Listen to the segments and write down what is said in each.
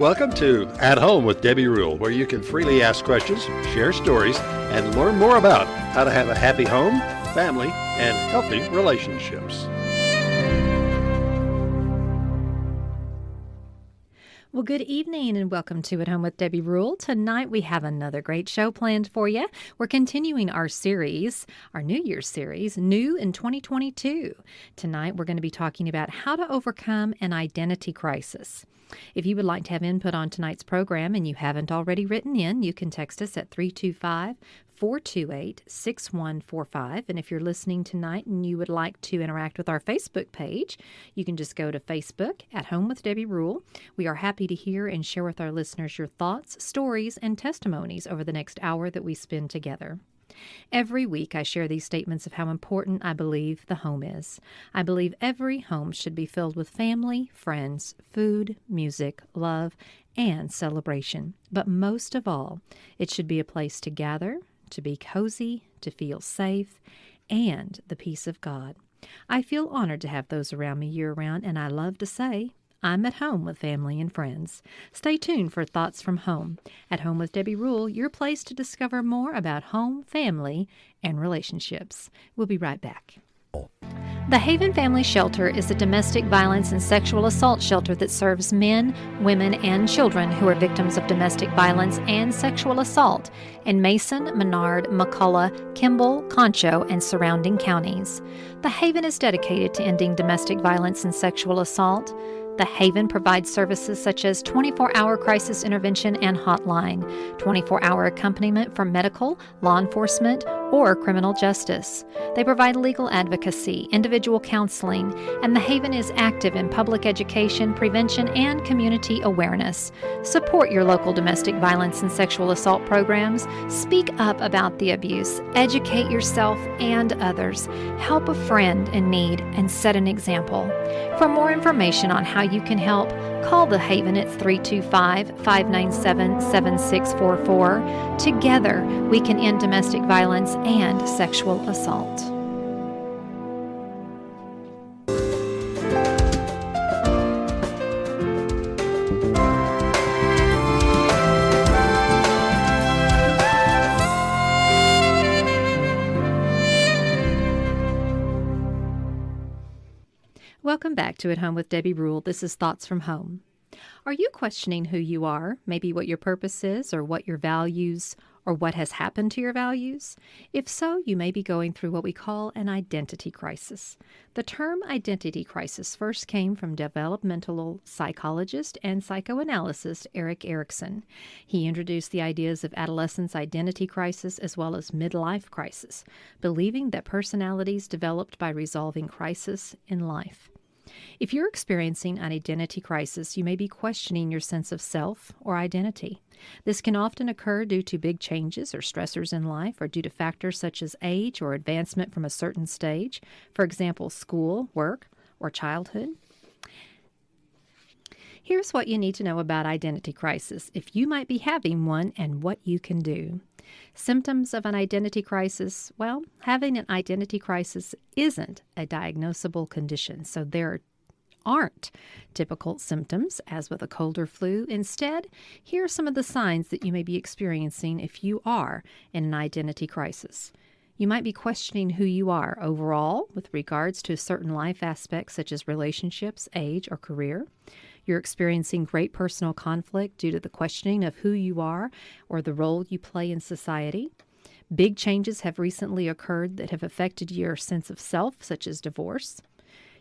Welcome to At Home with Debbie Rule, where you can freely ask questions, share stories, and learn more about how to have a happy home, family, and healthy relationships. Well, good evening and welcome to At Home with Debbie Rule. Tonight we have another great show planned for you. We're continuing our series, our New Year's series, New in 2022. Tonight we're going to be talking about how to overcome an identity crisis. If you would like to have input on tonight's program and you haven't already written in, you can text us at 325-428-6145. And if you're listening tonight and you would like to interact with our Facebook page, you can just go to Facebook, At Home with Debbie Rule. We are happy to hear and share with our listeners your thoughts, stories, and testimonies over the next hour that we spend together. Every week I share these statements of how important I believe the home is. I believe every home should be filled with family, friends, food, music, love, and celebration. But most of all, it should be a place to gather, to be cozy, to feel safe, and the peace of God. I feel honored to have those around me year-round, and I love to say, I'm at home with family and friends. Stay tuned for Thoughts from Home. At Home with Debbie Rule, your place to discover more about home, family, and relationships. We'll be right back. The Haven Family Shelter is a domestic violence and sexual assault shelter that serves men, women, and children who are victims of domestic violence and sexual assault in Mason, Menard, McCullough, Kimball, Concho, and surrounding counties. The Haven is dedicated to ending domestic violence and sexual assault. The Haven provides services such as 24-hour crisis intervention and hotline, 24-hour accompaniment for medical, law enforcement, or criminal justice. They provide legal advocacy, individual counseling, and the Haven is active in public education, prevention, and community awareness. Support your local domestic violence and sexual assault programs. Speak up about the abuse. Educate yourself and others. Help a friend in need and set an example. For more information on how you can help, call the Haven at 325-597-7644. Together, we can end domestic violence and sexual assault. Welcome back to At Home with Debbie Rule. This is Thoughts from Home. Are you questioning who you are, maybe what your purpose is, or what your values, or what has happened to your values? If so, you may be going through what we call an identity crisis. The term identity crisis first came from developmental psychologist and psychoanalyst Erik Erikson. He introduced the ideas of adolescence identity crisis as well as midlife crisis, believing that personalities developed by resolving crisis in life. If you're experiencing an identity crisis, you may be questioning your sense of self or identity. This can often occur due to big changes or stressors in life or due to factors such as age or advancement from a certain stage, for example, school, work, or childhood. Here's what you need to know about identity crisis, if you might be having one, and what you can do. Symptoms of an identity crisis. Well, having an identity crisis isn't a diagnosable condition, so there aren't typical symptoms as with a cold or flu. Instead, here are some of the signs that you may be experiencing if you are in an identity crisis. You might be questioning who you are overall with regards to certain life aspects such as relationships, age, or career. You're experiencing great personal conflict due to the questioning of who you are or the role you play in society. Big changes have recently occurred that have affected your sense of self, such as divorce.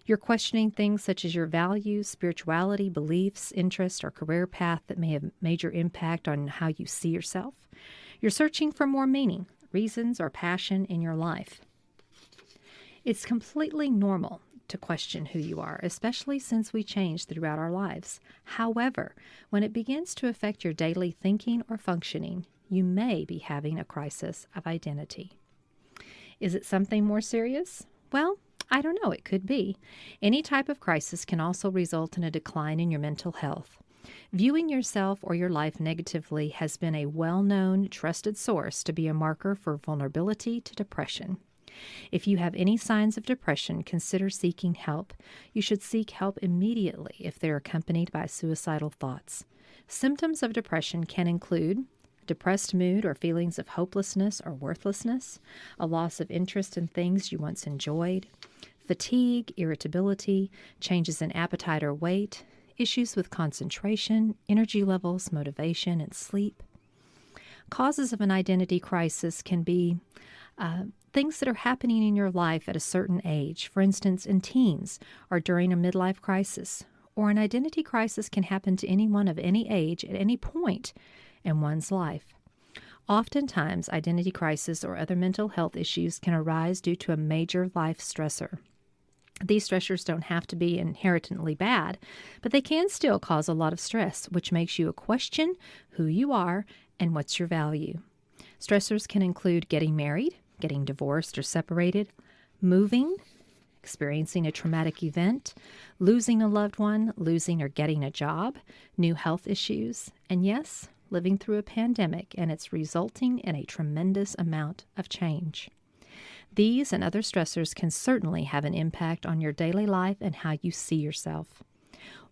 You're questioning things such as your values, spirituality, beliefs, interests, or career path that may have major impact on how you see yourself. You're searching for more meaning, reasons, or passion in your life. It's completely normal to question who you are, especially since we change throughout our lives. However, when it begins to affect your daily thinking or functioning, you may be having a crisis of identity. Is it something more serious? Well, I don't know. It could be. Any type of crisis can also result in a decline in your mental health. Viewing yourself or your life negatively has been a well-known, trusted source to be a marker for vulnerability to depression. If you have any signs of depression, consider seeking help. You should seek help immediately if they're accompanied by suicidal thoughts. Symptoms of depression can include depressed mood or feelings of hopelessness or worthlessness, a loss of interest in things you once enjoyed, fatigue, irritability, changes in appetite or weight, issues with concentration, energy levels, motivation, and sleep. Causes of an identity crisis can be things that are happening in your life at a certain age, for instance, in teens or during a midlife crisis. Or an identity crisis can happen to anyone of any age at any point in one's life. Oftentimes, identity crisis or other mental health issues can arise due to a major life stressor. These stressors don't have to be inherently bad, but they can still cause a lot of stress, which makes you question who you are and what's your value. Stressors can include getting married, getting divorced or separated, moving, experiencing a traumatic event, losing a loved one, losing or getting a job, new health issues, and yes, living through a pandemic and it's resulting in a tremendous amount of change. These and other stressors can certainly have an impact on your daily life and how you see yourself.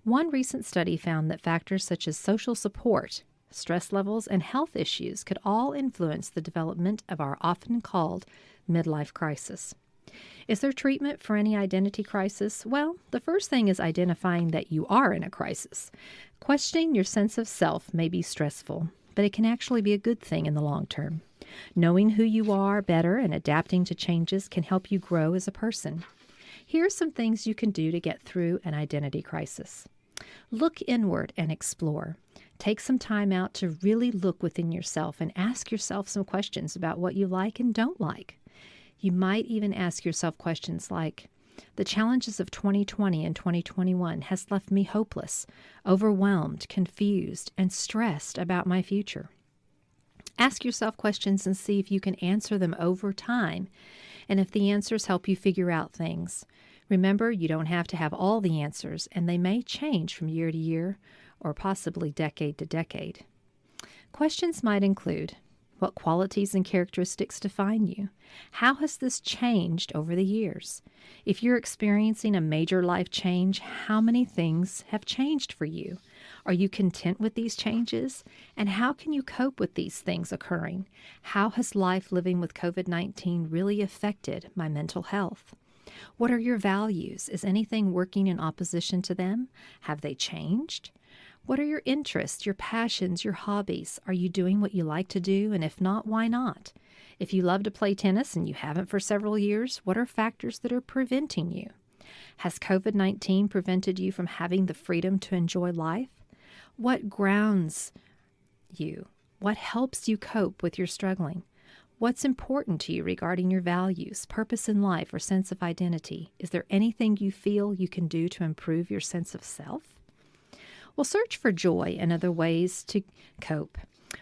One recent study found that factors such as social support, stress levels, and health issues could all influence the development of our often called midlife crisis. Is there treatment for any identity crisis? Well, the first thing is identifying that you are in a crisis. Questioning your sense of self may be stressful, but it can actually be a good thing in the long term. Knowing who you are better and adapting to changes can help you grow as a person. Here are some things you can do to get through an identity crisis. Look inward and explore. Take some time out to really look within yourself and ask yourself some questions about what you like and don't like. You might even ask yourself questions like, the challenges of 2020 and 2021 has left me hopeless, overwhelmed, confused, and stressed about my future. Ask yourself questions and see if you can answer them over time, and if the answers help you figure out things. Remember, you don't have to have all the answers, and they may change from year to year or possibly decade to decade. Questions might include, what qualities and characteristics define you? How has this changed over the years? If you're experiencing a major life change, how many things have changed for you? Are you content with these changes? And how can you cope with these things occurring? How has life living with COVID-19 really affected my mental health? What are your values? Is anything working in opposition to them? Have they changed? What are your interests, your passions, your hobbies? Are you doing what you like to do? And if not, why not? If you love to play tennis and you haven't for several years, what are factors that are preventing you? Has COVID-19 prevented you from having the freedom to enjoy life? What grounds you? What helps you cope with your struggling? What's important to you regarding your values, purpose in life, or sense of identity? Is there anything you feel you can do to improve your sense of self? Well, search for joy and other ways to cope.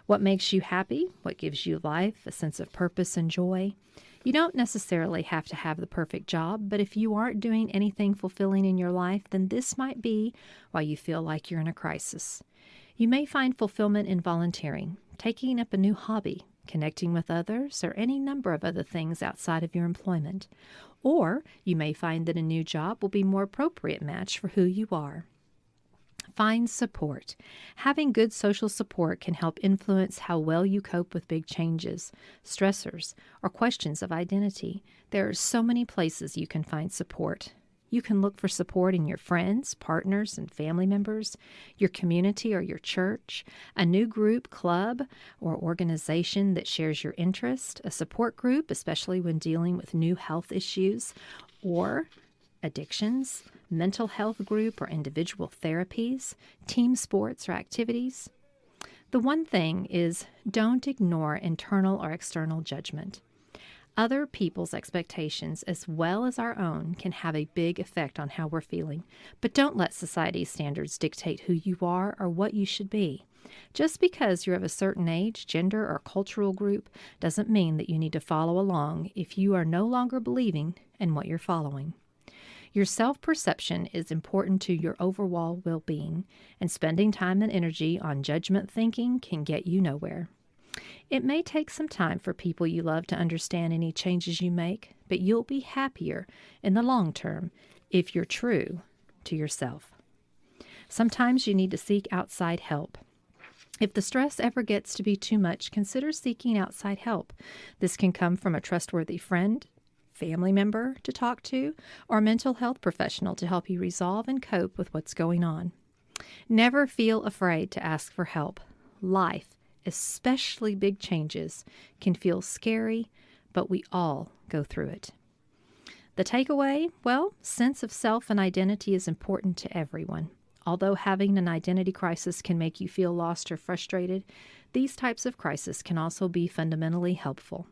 What makes you happy? What gives you life, a sense of purpose and joy? You don't necessarily have to have the perfect job, but if you aren't doing anything fulfilling in your life, then this might be why you feel like you're in a crisis. You may find fulfillment in volunteering, taking up a new hobby, connecting with others, or any number of other things outside of your employment. Or you may find that a new job will be a more appropriate match for who you are. Find support. Having good social support can help influence how well you cope with big changes, stressors, or questions of identity. There are so many places you can find support. You can look for support in your friends, partners, and family members, your community or your church, a new group, club, or organization that shares your interest, a support group, especially when dealing with new health issues, or addictions, mental health group or individual therapies, team sports or activities. The one thing is, don't ignore internal or external judgment. Other people's expectations, as well as our own, can have a big effect on how we're feeling, but don't let society's standards dictate who you are or what you should be. Just because you're of a certain age, gender, or cultural group doesn't mean that you need to follow along if you are no longer believing in what you're following. Your self-perception is important to your overall well-being, and spending time and energy on judgment thinking can get you nowhere. It may take some time for people you love to understand any changes you make, but you'll be happier in the long term if you're true to yourself. Sometimes you need to seek outside help. If the stress ever gets to be too much, consider seeking outside help. This can come from a trustworthy friend, family member to talk to, or a mental health professional to help you resolve and cope with what's going on. Never feel afraid to ask for help. Life, especially big changes, can feel scary, but we all go through it. The takeaway? Well, sense of self and identity is important to everyone. Although having an identity crisis can make you feel lost or frustrated, these types of crises can also be fundamentally helpful.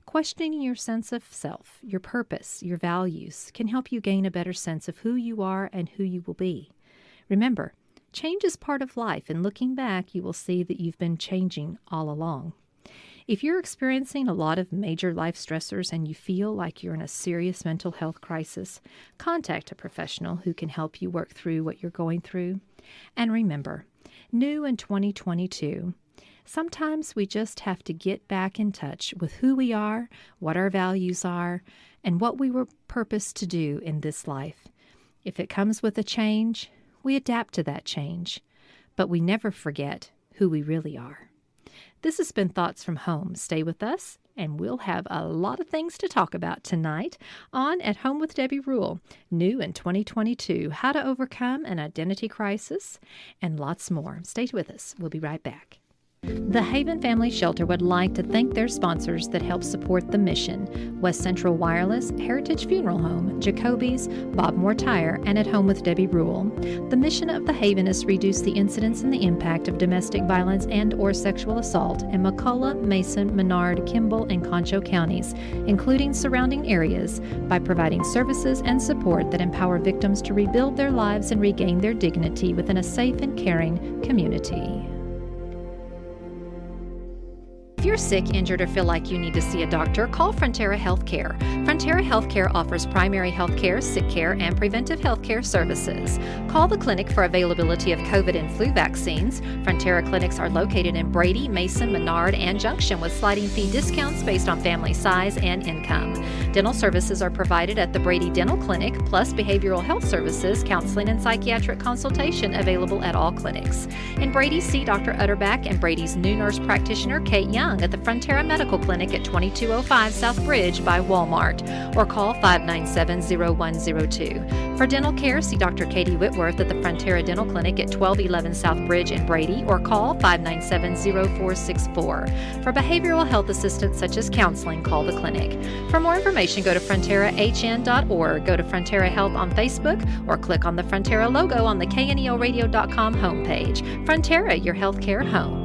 Questioning your sense of self, your purpose, your values can help you gain a better sense of who you are and who you will be. Remember, change is part of life, and looking back, you will see that you've been changing all along. If you're experiencing a lot of major life stressors and you feel like you're in a serious mental health crisis, contact a professional who can help you work through what you're going through. And remember, new in 2022, sometimes we just have to get back in touch with who we are, what our values are, and what we were purposed to do in this life. If it comes with a change, we adapt to that change, but we never forget who we really are. This has been Thoughts from Home. Stay with us, and we'll have a lot of things to talk about tonight on At Home with Debbie Rule, new in 2022, how to overcome an identity crisis, and lots more. Stay with us. We'll be right back. The Haven Family Shelter would like to thank their sponsors that help support the mission: West Central Wireless, Heritage Funeral Home, Jacoby's, Bob Moore Tire, and At Home with Debbie Rule. The mission of the Haven is to reduce the incidence and the impact of domestic violence and or sexual assault in McCullough, Mason, Menard, Kimball, and Concho counties, including surrounding areas, by providing services and support that empower victims to rebuild their lives and regain their dignity within a safe and caring community. If you're sick, injured, or feel like you need to see a doctor, call Frontera Healthcare. Frontera Healthcare offers primary health care, sick care, and preventive health care services. Call the clinic for availability of COVID and flu vaccines. Frontera clinics are located in Brady, Mason, Menard, and Junction with sliding fee discounts based on family size and income. Dental services are provided at the Brady Dental Clinic, plus behavioral health services, counseling, and psychiatric consultation available at all clinics. In Brady, see Dr. Utterback and Brady's new nurse practitioner, Kate Young, at the Frontera Medical Clinic at 2205 South Bridge by Walmart, or call 597-0102. For dental care, see Dr. Katie Whitworth at the Frontera Dental Clinic at 1211 South Bridge in Brady, or call 597-0464. For behavioral health assistance such as counseling, call the clinic. For more information, go to fronterahn.org, go to Frontera Health on Facebook, or click on the Frontera logo on the KNELradio.com homepage. Frontera, your healthcare home.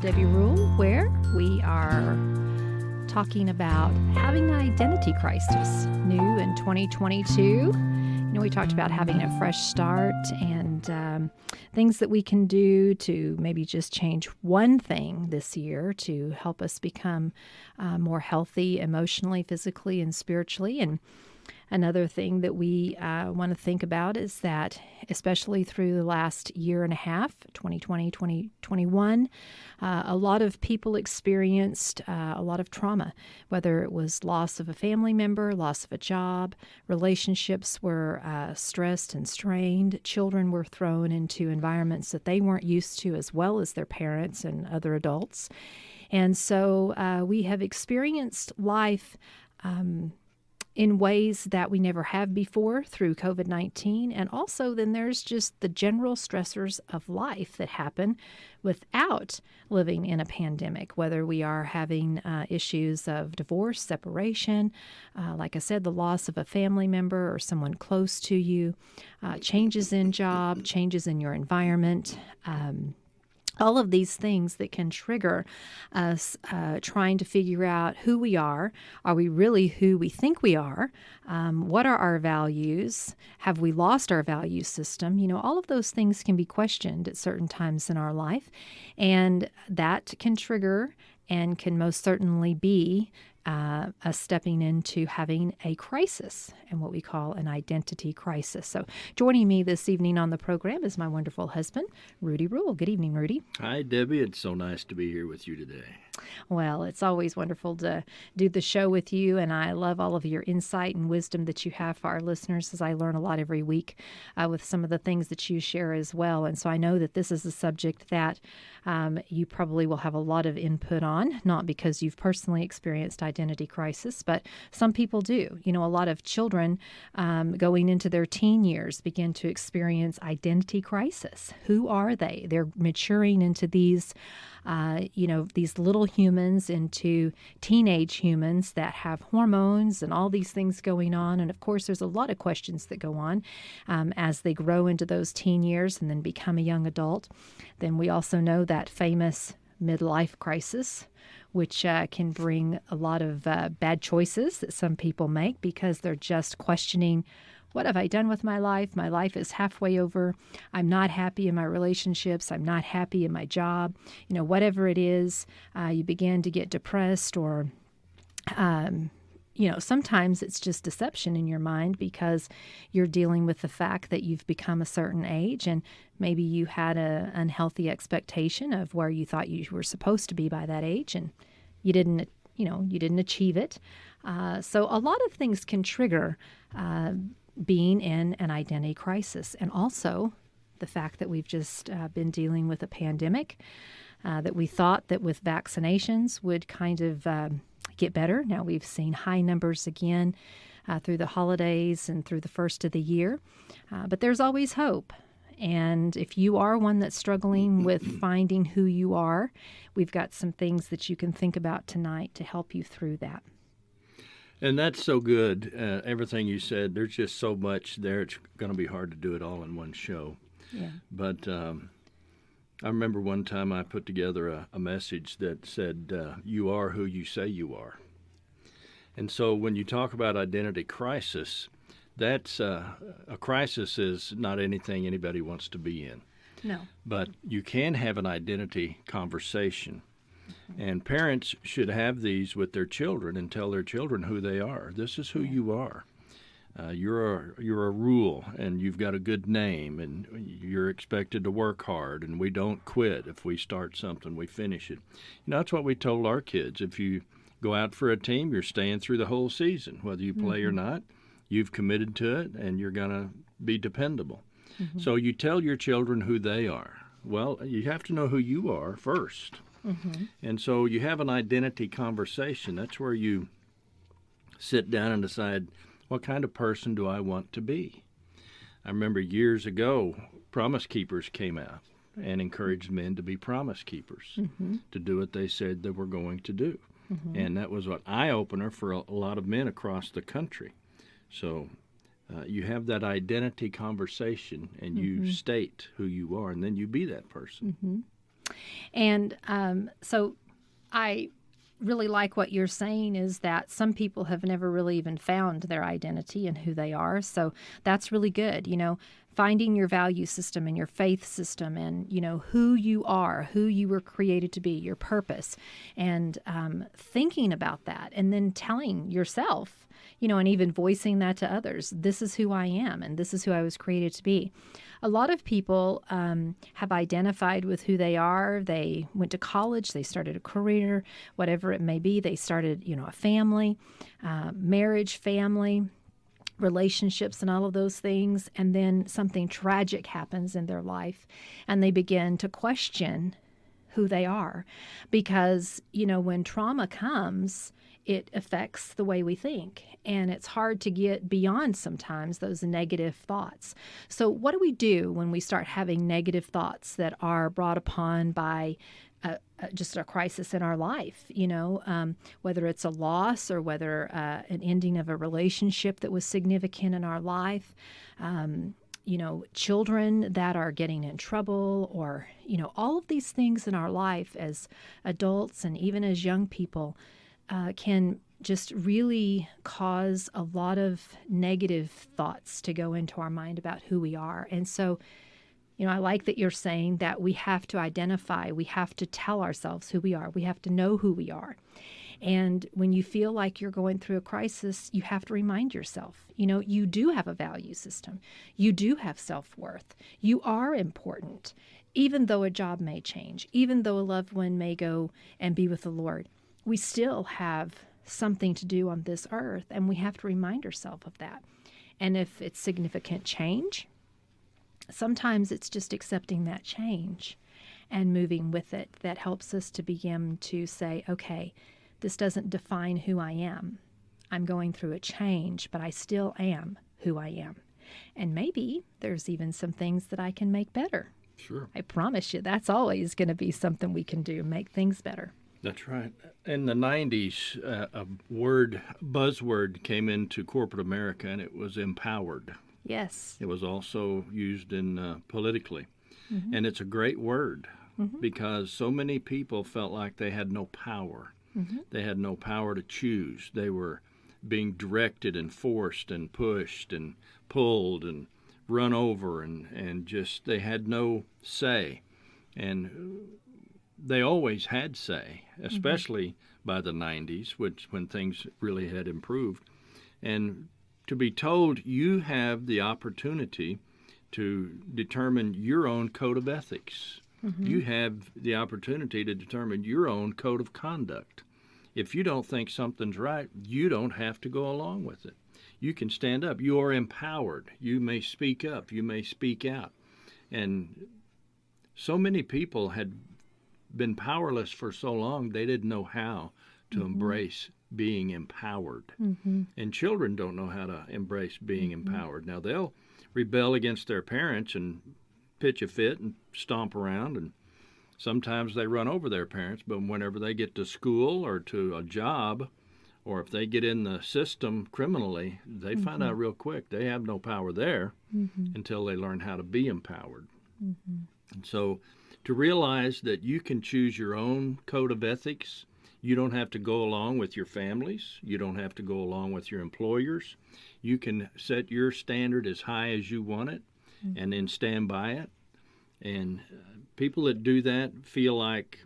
Debbie Rule, where we are talking about having an identity crisis, new in 2022. You know, we talked about having a fresh start and things that we can do to maybe just change one thing this year to help us become more healthy emotionally, physically, and spiritually. And another thing that we want to think about is that, especially through the last year and a half, 2020, 2021, a lot of people experienced a lot of trauma, whether it was loss of a family member, loss of a job, relationships were stressed and strained, children were thrown into environments that they weren't used to, as well as their parents and other adults. And so we have experienced life in ways that we never have before through COVID-19. And also then there's just the general stressors of life that happen without living in a pandemic, whether we are having issues of divorce, separation, like I said, the loss of a family member or someone close to you, changes in job, changes in your environment, all of these things that can trigger us trying to figure out who we are. Are we really who we think we are? What are our values? Have we lost our value system? You know, all of those things can be questioned at certain times in our life, and that can trigger and can most certainly be us stepping into having a crisis and what we call an identity crisis. So joining me this evening on the program is my wonderful husband, Rudy Rule. Good evening, Rudy. Hi, Debbie. It's so nice to be here with you today. Well, it's always wonderful to do the show with you, and I love all of your insight and wisdom that you have for our listeners, as I learn a lot every week with some of the things that you share as well. And so I know that this is a subject that you probably will have a lot of input on, not because you've personally experienced identity crisis, but some people do. You know, a lot of children going into their teen years begin to experience identity crisis. Who are they? They're maturing into these these little humans into teenage humans that have hormones and all these things going on. And of course, there's a lot of questions that go on as they grow into those teen years and then become a young adult. Then we also know that famous midlife crisis, which can bring a lot of bad choices that some people make because they're just questioning, what have I done with my life? My life is halfway over. I'm not happy in my relationships. I'm not happy in my job. You know, whatever it is, you begin to get depressed or, sometimes it's just deception in your mind because you're dealing with the fact that you've become a certain age and maybe you had an unhealthy expectation of where you thought you were supposed to be by that age and you didn't achieve it. So a lot of things can trigger being in an identity crisis. And also the fact that we've just been dealing with a pandemic that we thought that with vaccinations would kind of get better. Now we've seen high numbers again through the holidays and through the first of the year. But there's always hope. And if you are one that's struggling with finding who you are, we've got some things that you can think about tonight to help you through that. And that's so good. Everything you said, there's just so much there. It's going to be hard to do it all in one show. Yeah. But I remember one time I put together a message that said, you are who you say you are. And so when you talk about identity crisis, that's a crisis is not anything anybody wants to be in. No. But you can have an identity conversation. And parents should have these with their children and tell their children who they are. This is who you are. You're a rule, and you've got a good name, and you're expected to work hard, and we don't quit. If we start something, we finish it. You know, that's what we told our kids. If you go out for a team, you're staying through the whole season. Whether you play or not, you've committed to it, and you're going to be dependable. So you tell your children who they are. Well, you have to know who you are first. And so you have an identity conversation. That's where you sit down and decide, what kind of person do I want to be? I remember years ago, Promise Keepers came out and encouraged men to be promise keepers, to do what they said they were going to do. And that was an eye-opener for a lot of men across the country. So you have that identity conversation, and you state who you are, and then you be that person. And so I really like what you're saying is that some people have never really even found their identity and who they are. So that's really good. You know, finding your value system and your faith system and, you know, who you are, who you were created to be, your purpose, and thinking about that and then telling yourself, you know, and even voicing that to others. This is who I am and this is who I was created to be. A lot of people have identified with who they are. They went to college, they started a career, whatever it may be. They started, you know, a family, marriage, family, relationships, and all of those things. And then something tragic happens in their life, and they begin to question who they are. Because, you know, when trauma comes, it affects the way we think. And it's hard to get beyond sometimes those negative thoughts. So what do we do when we start having negative thoughts that are brought upon by just a crisis in our life, you know, whether it's a loss or whether an ending of a relationship that was significant in our life, you know, children that are getting in trouble, or, you know, all of these things in our life as adults and even as young people can just really cause a lot of negative thoughts to go into our mind about who we are. And so I like that you're saying that we have to identify, we have to tell ourselves who we are, we have to know who we are. And when you feel like you're going through a crisis, you have to remind yourself, you do have a value system. You do have self-worth. You are important, even though a job may change, even though a loved one may go and be with the Lord. We still have something to do on this earth, and we have to remind ourselves of that. And if it's significant change, sometimes it's just accepting that change and moving with it that helps us to begin to say, okay, this doesn't define who I am. I'm going through a change, but I still am who I am. And maybe there's even some things that I can make better. Sure. I promise you, that's always going to be something we can do, make things better. That's right. In the 90s, a buzzword came into corporate America, and it was empowered. Yes. It was also used in politically. Mm-hmm. And it's a great word mm-hmm. because so many people felt like they had no power. Mm-hmm. They had no power to choose. They were being directed and forced and pushed and pulled and run over and just they had no say. And they always had say, especially by the 90s, when things really had improved. And to be told you have the opportunity to determine your own code of ethics. Mm-hmm. You have the opportunity to determine your own code of conduct. If you don't think something's right, you don't have to go along with it. You can stand up. You are empowered. You may speak up. You may speak out. And so many people had been powerless for so long, they didn't know how to mm-hmm. embrace being empowered. Mm-hmm. And children don't know how to embrace being mm-hmm. empowered. Now, they'll rebel against their parents and pitch a fit and stomp around, and sometimes they run over their parents, but whenever they get to school or to a job, or if they get in the system criminally, they mm-hmm. find out real quick they have no power there mm-hmm. until they learn how to be empowered. Mm-hmm. And so to realize that you can choose your own code of ethics, you don't have to go along with your families, you don't have to go along with your employers. You can set your standard as high as you want it mm-hmm. and then stand by it. And people that do that feel like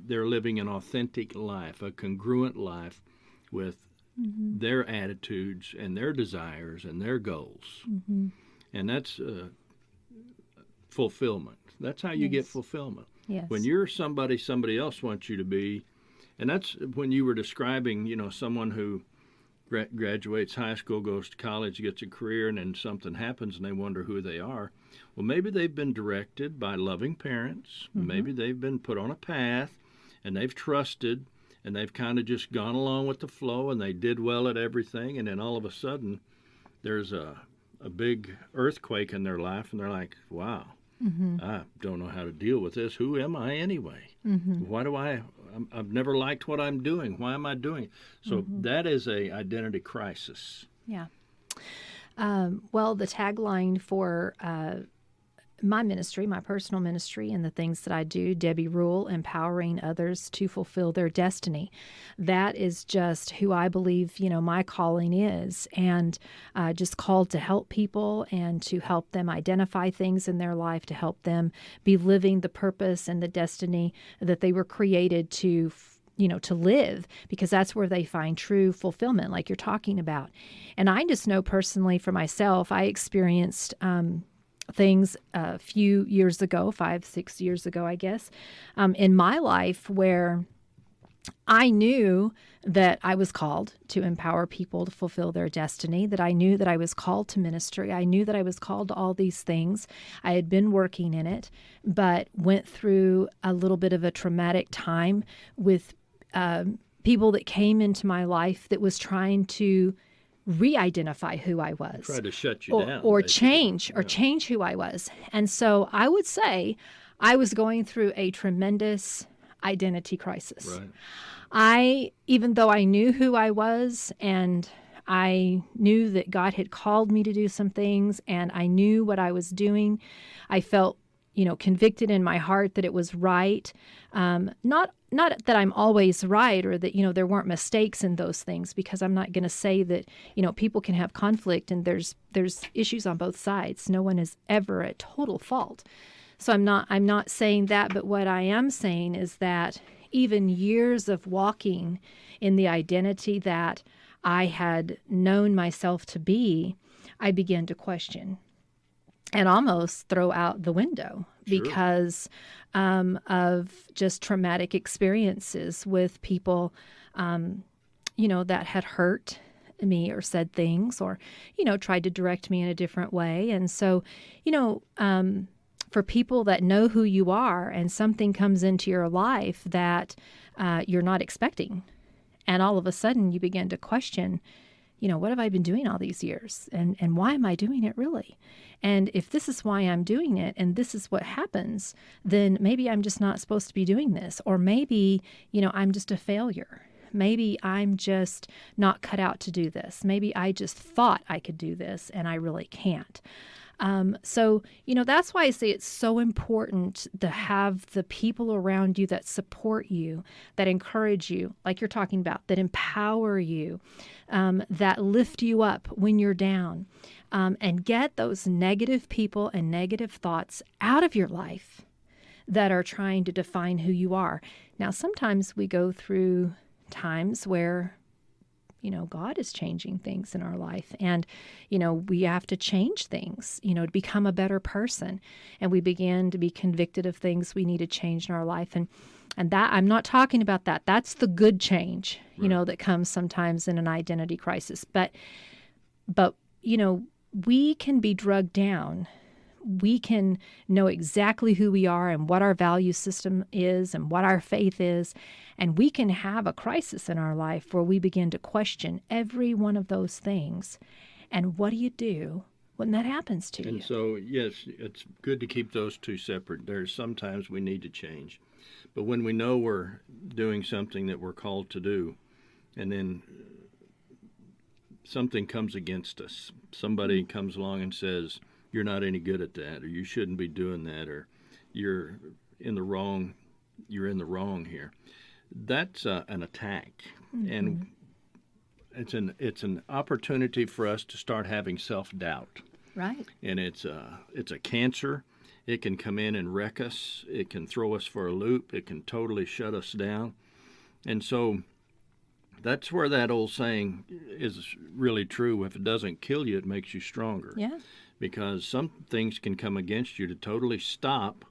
they're living an authentic life, a congruent life with mm-hmm. their attitudes and their desires and their goals. Mm-hmm. And that's fulfillment. That's how you yes. get fulfillment. Yes. When you're somebody else wants you to be, and that's when you were describing, someone who graduates high school, goes to college, gets a career, and then something happens and they wonder who they are. Well, maybe they've been directed by loving parents. Mm-hmm. Maybe they've been put on a path and they've trusted and they've kind of just gone along with the flow and they did well at everything. And then all of a sudden there's a big earthquake in their life and they're like, wow, mm-hmm. I don't know how to deal with this. Who am I anyway? Mm-hmm. Why do I've never liked what I'm doing. Why am I doing it? So mm-hmm. that is a identity crisis. Yeah. Well, the tagline for my ministry, my personal ministry, and the things that I do, Debbie Rule, empowering others to fulfill their destiny. That is just who I believe, my calling is, and just called to help people and to help them identify things in their life, to help them be living the purpose and the destiny that they were created to live, because that's where they find true fulfillment, like you're talking about. And I just know personally for myself, I experienced things a few years ago, 5-6 years ago, I guess, in my life where I knew that I was called to empower people to fulfill their destiny, that I knew that I was called to ministry. I knew that I was called to all these things. I had been working in it, but went through a little bit of a traumatic time with people that came into my life that was trying to re-identify who I was. Try to shut you down. Or change who I was. And so I would say I was going through a tremendous identity crisis. Right. Even though I knew who I was and I knew that God had called me to do some things and I knew what I was doing, I felt convicted in my heart that it was right. Not that I'm always right or that, there weren't mistakes in those things, because I'm not going to say that, people can have conflict and there's issues on both sides. No one is ever at total fault. So I'm not saying that, but what I am saying is that even years of walking in the identity that I had known myself to be, I began to question and almost throw out the window Sure. because of just traumatic experiences with people, that had hurt me or said things or, tried to direct me in a different way. And so, for people that know who you are and something comes into your life that you're not expecting, and all of a sudden you begin to question, what have I been doing all these years? And why am I doing it really? And if this is why I'm doing it and this is what happens, then maybe I'm just not supposed to be doing this. Or maybe, I'm just a failure. Maybe I'm just not cut out to do this. Maybe I just thought I could do this and I really can't. So, that's why I say it's so important to have the people around you that support you, that encourage you, like you're talking about, that empower you, that lift you up when you're down, and get those negative people and negative thoughts out of your life that are trying to define who you are. Now, sometimes we go through times where God is changing things in our life. And, we have to change things, to become a better person. And we begin to be convicted of things we need to change in our life. And that, I'm not talking about that. That's the good change, Right. that comes sometimes in an identity crisis. But, we can be drugged down. We can know exactly who we are and what our value system is and what our faith is. And we can have a crisis in our life where we begin to question every one of those things. And what do you do when that happens to you? And so, yes, it's good to keep those two separate. There's sometimes we need to change. But when we know we're doing something that we're called to do, and then something comes against us, somebody comes along and says, you're not any good at that, or you shouldn't be doing that, or you're in the wrong here. That's an attack. Mm-hmm. And it's an opportunity for us to start having self-doubt. Right. And it's a cancer. It can come in and wreck us. It can throw us for a loop. It can totally shut us down. And so that's where that old saying is really true. If it doesn't kill you, it makes you stronger. Yeah. Because some things can come against you to totally stop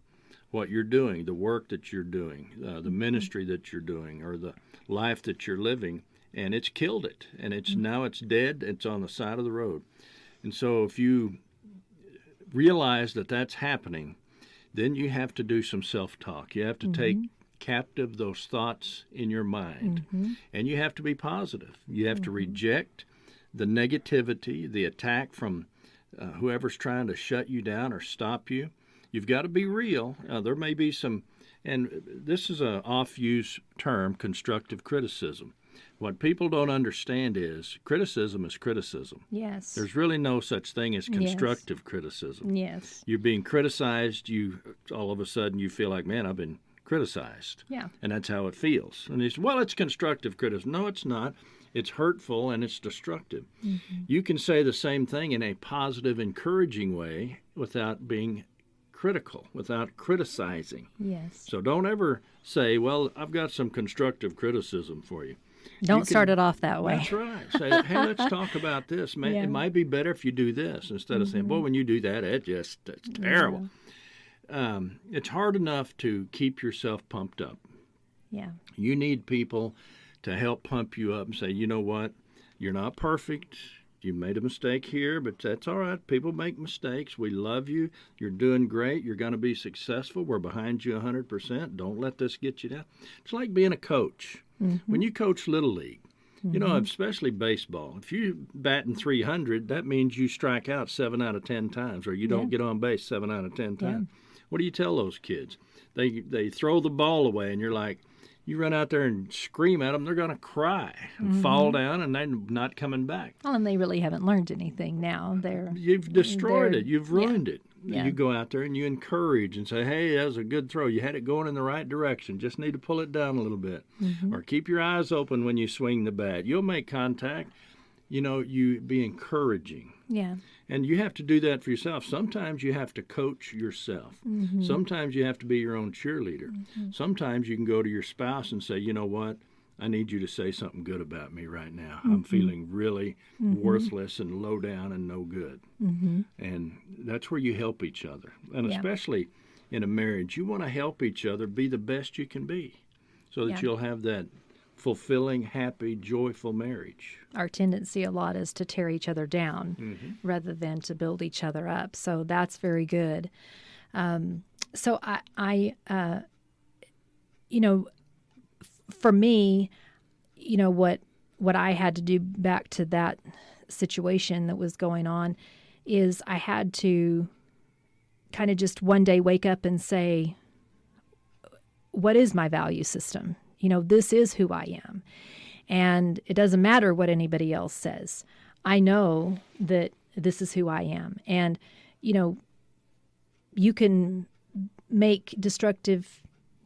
what you're doing, the work that you're doing, the ministry that you're doing, or the life that you're living, and it's killed it. And now it's dead. It's on the side of the road. And so if you realize that that's happening, then you have to do some self-talk. You have to take captive those thoughts in your mind, and you have to be positive. You have to reject the negativity, the attack from whoever's trying to shut you down or stop you. You've got to be real. There may be some, and this is an off-use term, constructive criticism. What people don't understand is criticism is criticism. Yes. There's really no such thing as constructive criticism. Yes. You're being criticized, all of a sudden you feel like, man, I've been criticized. Yeah. And that's how it feels. And you say, well, it's constructive criticism. No, it's not. It's hurtful and it's destructive. You can say the same thing in a positive, encouraging way without being critical, without criticizing. Yes. So don't ever say, well, I've got some constructive criticism for you. Don't start it off that way. That's right. Say, hey, let's talk about this. It might be better if you do this instead of saying, well, when you do that, it's terrible. It's hard enough to keep yourself pumped up. Yeah. You need people to help pump you up and say, you know what, you're not perfect. You made a mistake here, but that's all right. People make mistakes. We love you. You're doing great. You're going to be successful. We're behind you 100%. Don't let this get you down. It's like being a coach. When you coach Little League, especially baseball, if you batting 300, that means you strike out 7 out of 10 times, or you don't get on base 7 out of 10 times. What do you tell those kids? They throw the ball away, and you're like, you run out there and scream at them, they're going to cry and fall down, and they're not coming back. Well, and they really haven't learned anything now. You've destroyed it. You've ruined it. Yeah. You go out there and you encourage and say, hey, that was a good throw. You had it going in the right direction. Just need to pull it down a little bit. Or keep your eyes open when you swing the bat. You'll make contact. You be encouraging. Yeah. And you have to do that for yourself. Sometimes you have to coach yourself. Sometimes you have to be your own cheerleader. Sometimes you can go to your spouse and say, you know what? I need you to say something good about me right now. I'm feeling really worthless and low down and no good. And that's where you help each other. And especially in a marriage, you want to help each other be the best you can be so that you'll have that fulfilling, happy, joyful marriage. Our tendency a lot is to tear each other down rather than to build each other up. So that's very good. So I for me, what I had to do back to that situation that was going on is I had to kind of just one day wake up and say, what is my value system? This is who I am. And it doesn't matter what anybody else says. I know that this is who I am. And, you can make destructive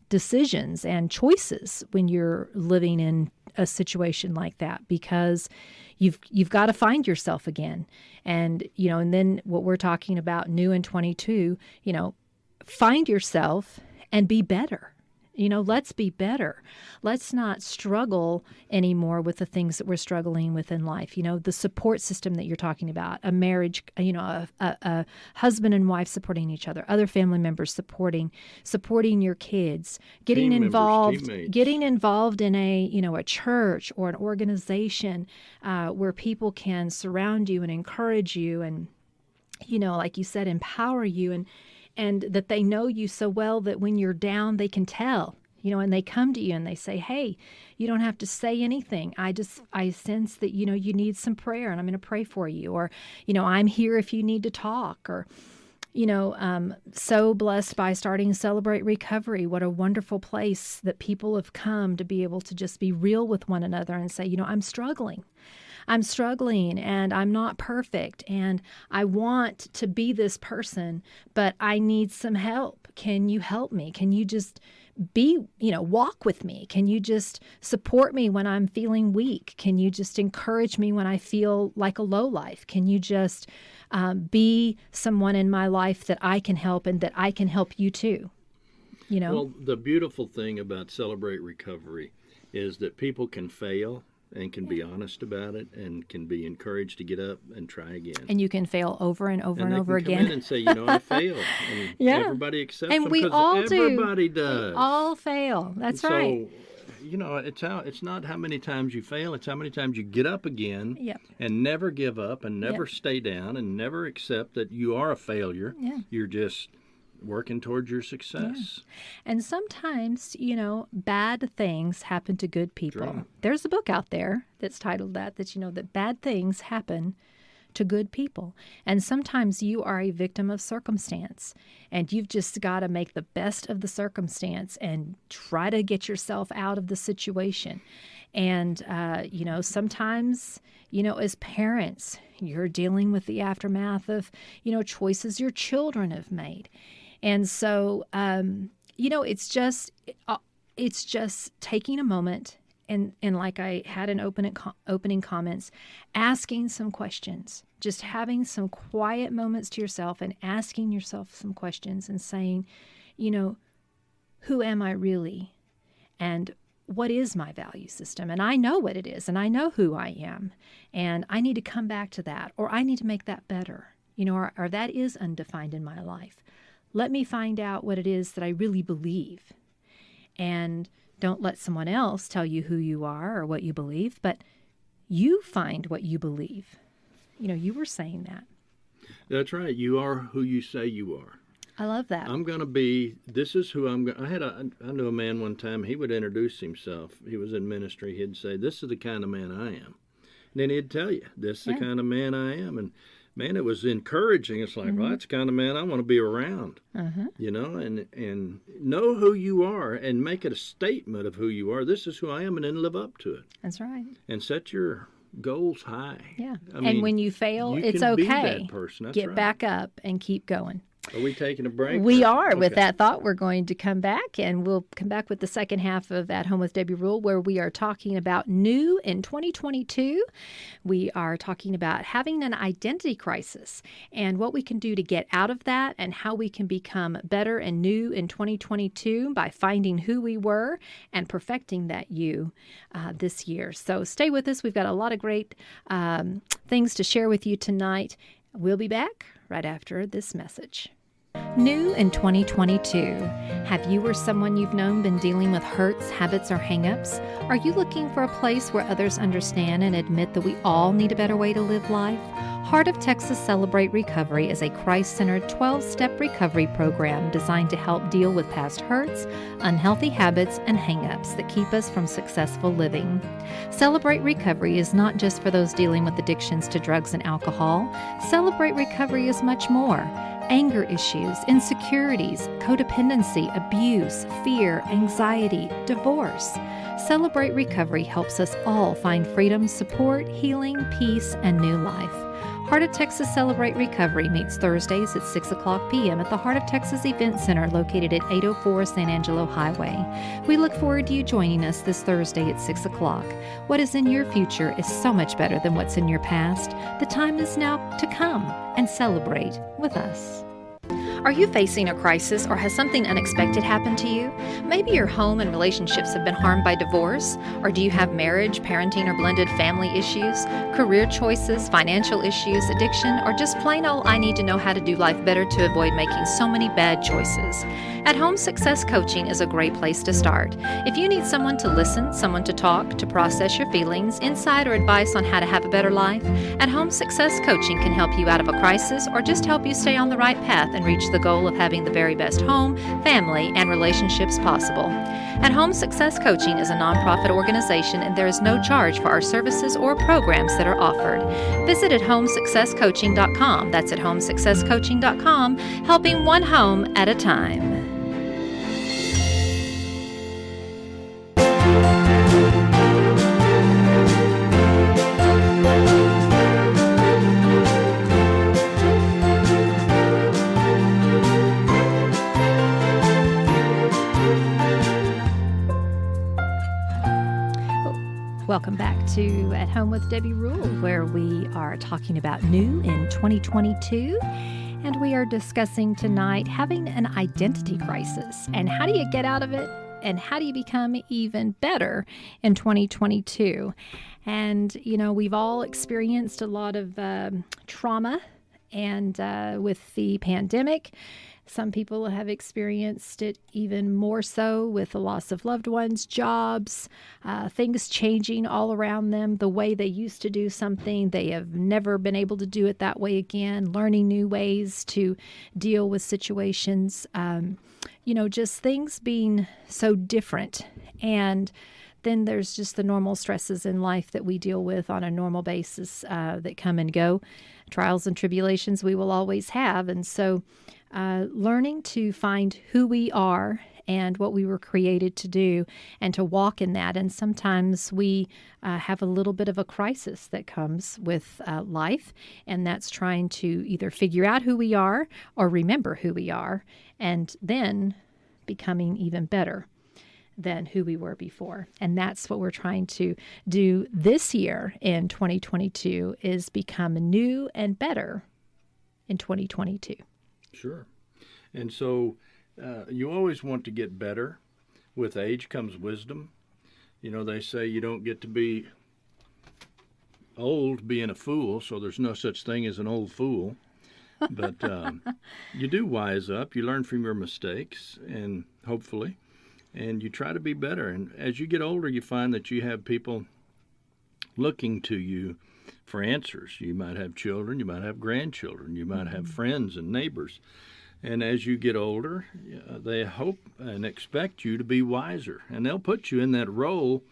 decisions and choices when you're living in a situation like that, because you've got to find yourself again. And, and then what we're talking about new in 22, find yourself and be better. Let's be better. Let's not struggle anymore with the things that we're struggling with in life. The support system that you're talking about, a marriage, a husband and wife supporting each other, other family members supporting your kids, getting Team involved, members, teammates. getting involved in a church or an organization where people can surround you and encourage you and, like you said, empower you and that they know you so well that when you're down, they can tell, and they come to you and they say, hey, you don't have to say anything. I sense that, you need some prayer and I'm going to pray for you. Or, I'm here if you need to talk. Or, so blessed by starting Celebrate Recovery. What a wonderful place that people have come to be able to just be real with one another and say, I'm struggling and I'm not perfect and I want to be this person, but I need some help. Can you help me? Can you just walk with me? Can you just support me when I'm feeling weak? Can you just encourage me when I feel like a low life? Can you just be someone in my life that I can help and that I can help you too? Well, the beautiful thing about Celebrate Recovery is that people can fail and can be honest about it and can be encouraged to get up and try again. And you can fail over and over and over again. Come in and say, I failed. And everybody accepts and them we all do. Everybody does. We all fail. That's right. So, it's not how many times you fail, it's how many times you get up again and never give up and never stay down and never accept that you are a failure. Yeah. You're just working towards your success. Yeah. And sometimes, bad things happen to good people. True. There's a book out there that's titled that bad things happen to good people. And sometimes you are a victim of circumstance and you've just got to make the best of the circumstance and try to get yourself out of the situation. And, sometimes, as parents, you're dealing with the aftermath of, choices your children have made. And so, it's just taking a moment and like I had in opening comments, asking some questions, just having some quiet moments to yourself and asking yourself some questions and saying, who am I really? And what is my value system? And I know what it is, and I know who I am, and I need to come back to that, or I need to make that better, or that is undefined in my life. Let me find out what it is that I really believe. And don't let someone else tell you who you are or what you believe, but you find what you believe. You were saying that. That's right. You are who you say you are. I love that. This is who I'm going to, I knew a man one time, he would introduce himself. He was in ministry. He'd say, this is the kind of man I am. And then he'd tell you, this is the kind of man I am. And man, it was encouraging. It's like, well, that's the kind of man I want to be around, and know who you are and make it a statement of who you are. This is who I am, and then live up to it. That's right. And set your goals high. Yeah. And when you fail, it's can okay. Be that person. That's Get right. back up and keep going. Are we taking a break? We or- are. With Okay. that thought, we're going to come back, and we'll come back with the second half of At Home with Debbie Rule, where we are talking about new in 2022. We are talking about having an identity crisis and what we can do to get out of that, and how we can become better and new in 2022 by finding who we were and perfecting that you this year. So stay with us. We've got a lot of great things to share with you tonight. We'll be back right after this message. New in 2022. Have you or someone you've known been dealing with hurts, habits, or hangups? Are you looking for a place where others understand and admit that we all need a better way to live life? Heart of Texas Celebrate Recovery is a Christ-centered 12-step recovery program designed to help deal with past hurts, unhealthy habits, and hangups that keep us from successful living. Celebrate Recovery is not just for those dealing with addictions to drugs and alcohol. Celebrate Recovery is much more. Anger issues, insecurities, codependency, abuse, fear, anxiety, divorce. Celebrate Recovery helps us all find freedom, support, healing, peace, and new life. Heart of Texas Celebrate Recovery meets Thursdays at 6 o'clock p.m. at the Heart of Texas Event Center located at 804 San Angelo Highway. We look forward to you joining us this Thursday at 6 o'clock. What is in your future is so much better than what's in your past. The time is now to come and celebrate with us. Are you facing a crisis, or has something unexpected happened to you? Maybe your home and relationships have been harmed by divorce, or do you have marriage, parenting, or blended family issues, career choices, financial issues, addiction, or just plain old I need to know how to do life better to avoid making so many bad choices? At Home Success Coaching is a great place to start. If you need someone to listen, someone to talk, to process your feelings, insight, or advice on how to have a better life, At Home Success Coaching can help you out of a crisis, or just help you stay on the right path and reach the goal of having the very best home, family, and relationships possible. At Home Success Coaching is a nonprofit organization, and there is no charge for our services or programs that are offered. Visit at homesuccesscoaching.com. That's at homesuccesscoaching.com, helping one home at a time. Welcome back to At Home with Debbie Rule, where we are talking about new in 2022. And we are discussing tonight having an identity crisis and how do you get out of it and how do you become even better in 2022. And, you know, we've all experienced a lot of trauma and with the pandemic. Some people have experienced it even more so with the loss of loved ones, jobs, things changing all around them. The way they used to do something, they have never been able to do it that way again, learning new ways to deal with situations, just things being so different. And then there's just the normal stresses in life that we deal with on a normal basis that come and go. Trials and tribulations we will always have. And so learning to find who we are and what we were created to do and to walk in that. And sometimes we have a little bit of a crisis that comes with life, and that's trying to either figure out who we are or remember who we are, and then becoming even better than who we were before. And that's what we're trying to do this year in 2022, is become new and better in 2022. Sure. And so you always want to get better. With age comes wisdom. You know, they say you don't get to be old being a fool, so there's no such thing as an old fool. But you do wise up. You learn from your mistakes, and hopefully, and you try to be better. And as you get older, you find that you have people looking to you for answers. You might have children, you might have grandchildren, you might have friends and neighbors. And as you get older, they hope and expect you to be wiser. And they'll put you in that role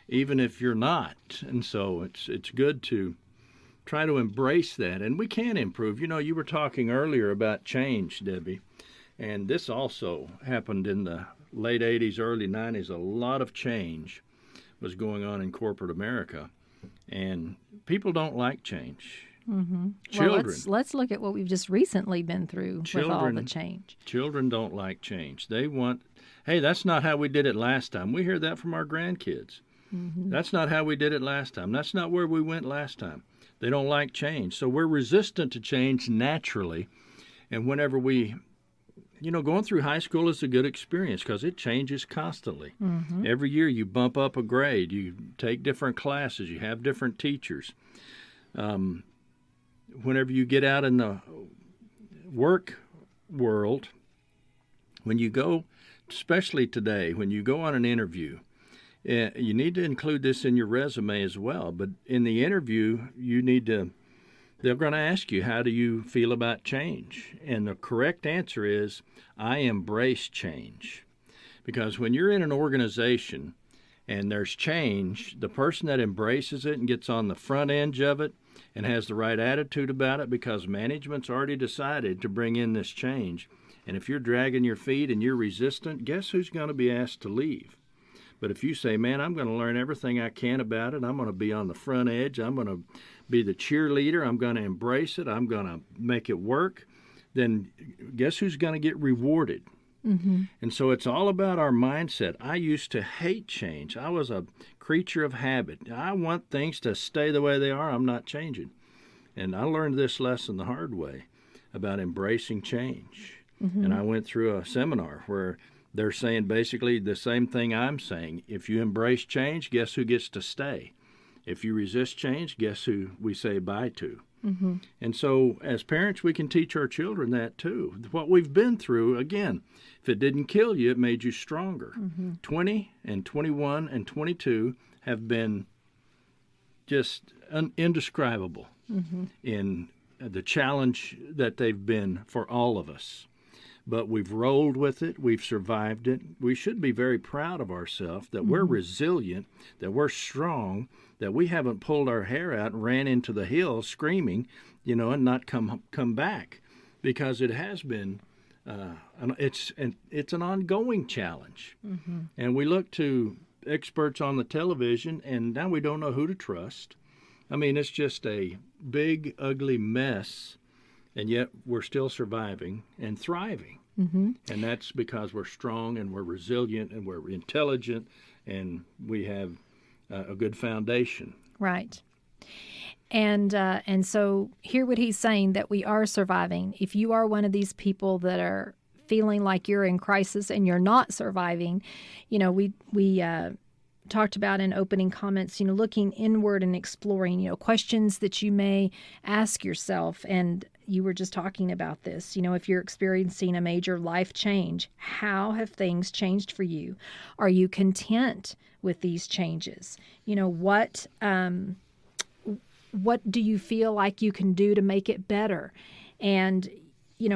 even if you're not. And so it's good to try to embrace that. And we can improve. You know, you were talking earlier about change, Debbie. And this also happened in the late 80s, early 90s. A lot of change was going on in corporate America. And people don't like change. Children. Well, let's look at what we've just recently been through with all the change. Children don't like change. They want, hey, that's not how we did it last time. We hear that from our grandkids. That's not how we did it last time. That's not where we went last time. They don't like change. So we're resistant to change naturally. And whenever going through high school is a good experience because it changes constantly. Every year you bump up a grade, you take different classes, you have different teachers. Whenever you get out in the work world, when you go, especially today, when you go on an interview, you need to include this in your resume as well. But in the interview, they're going to ask you, how do you feel about change? And the correct answer is, I embrace change. Because when you're in an organization and there's change, the person that embraces it and gets on the front edge of it and has the right attitude about it, because management's already decided to bring in this change. And if you're dragging your feet and you're resistant, guess who's going to be asked to leave? But if you say, man, I'm going to learn everything I can about it, I'm going to be on the front edge, I'm going to be the cheerleader, I'm going to embrace it, I'm going to make it work, then guess who's going to get rewarded? And so it's all about our mindset. I used to hate change. I was a creature of habit. I want things to stay the way they are. I'm not changing. And I learned this lesson the hard way about embracing change. And I went through a seminar where they're saying basically the same thing I'm saying. If you embrace change, guess who gets to stay? If you resist change, guess who we say bye to? And so as parents, we can teach our children that too. What we've been through, again, if it didn't kill you, it made you stronger. 20 and 21 and 22 have been just indescribable in the challenge that they've been for all of us. But we've rolled with it. We've survived it. We should be very proud of ourselves that we're resilient, that we're strong, that we haven't pulled our hair out and ran into the hills screaming, and not come back, because it has been it's an ongoing challenge. And we look to experts on the television, and now we don't know who to trust. I mean, it's just a big, ugly mess. And yet we're still surviving and thriving. And that's because we're strong and we're resilient and we're intelligent and we have a good foundation. Right. And so hear what he's saying, that we are surviving. If you are one of these people that are feeling like you're in crisis and you're not surviving, we talked about in opening comments, looking inward and exploring, questions that you may ask yourself. And you were just talking about this, if you're experiencing a major life change, how have things changed for you? Are you content with these changes? What do you feel like you can do to make it better? And,